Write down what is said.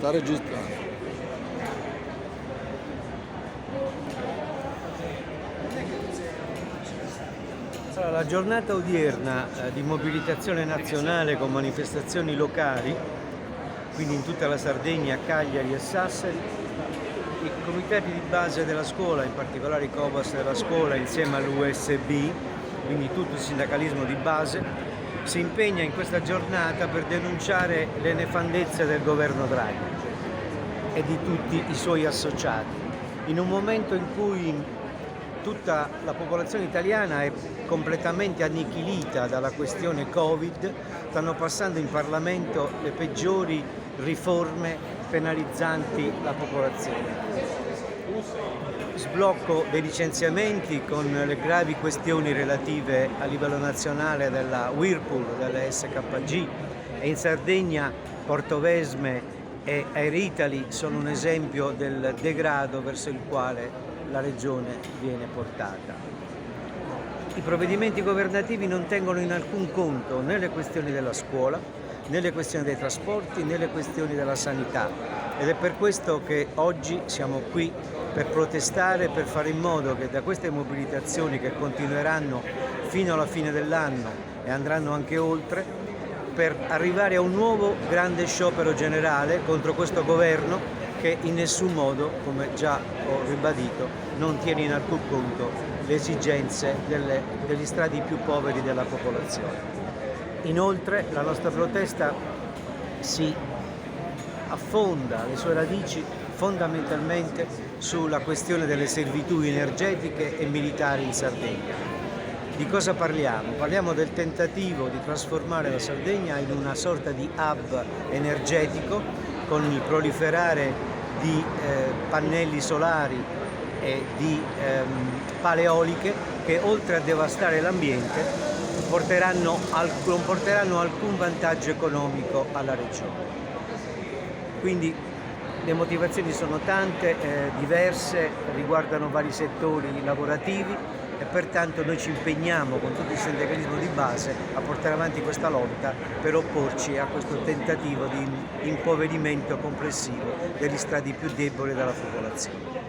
Sta registrando. Allora, la giornata odierna di mobilitazione nazionale con manifestazioni locali, quindi in tutta la Sardegna, Cagliari e Sassari, i comitati di base della scuola, in particolare i COBAS della scuola insieme all'USB, quindi tutto il sindacalismo di base, si impegna in questa giornata per denunciare le nefandezze del governo Draghi e di tutti i suoi associati, in un momento in cui tutta la popolazione italiana è completamente annichilita dalla questione Covid, stanno passando in Parlamento le peggiori riforme penalizzanti la popolazione. Sblocco dei licenziamenti con le gravi questioni relative a livello nazionale della Whirlpool, delle SKG, e in Sardegna Portovesme e Air Italy sono un esempio del degrado verso il quale la regione viene portata. I provvedimenti governativi non tengono in alcun conto né le questioni della scuola, né le questioni dei trasporti, né le questioni della sanità, ed è per questo che oggi siamo qui per protestare, per fare in modo che da queste mobilitazioni, che continueranno fino alla fine dell'anno e andranno anche oltre, per arrivare a un nuovo grande sciopero generale contro questo governo che in nessun modo, come già ho ribadito, non tiene in alcun conto le esigenze degli strati più poveri della popolazione. Inoltre la nostra protesta si affonda, le sue radici fondamentalmente sulla questione delle servitù energetiche e militari in Sardegna. Di cosa parliamo? Parliamo del tentativo di trasformare la Sardegna in una sorta di hub energetico con il proliferare di pannelli solari e di pale eoliche che, oltre a devastare l'ambiente, non porteranno alcun vantaggio economico alla regione. Quindi le motivazioni sono tante, diverse, riguardano vari settori lavorativi e pertanto noi ci impegniamo con tutto il sindacalismo di base a portare avanti questa lotta per opporci a questo tentativo di impoverimento complessivo degli strati più deboli della popolazione.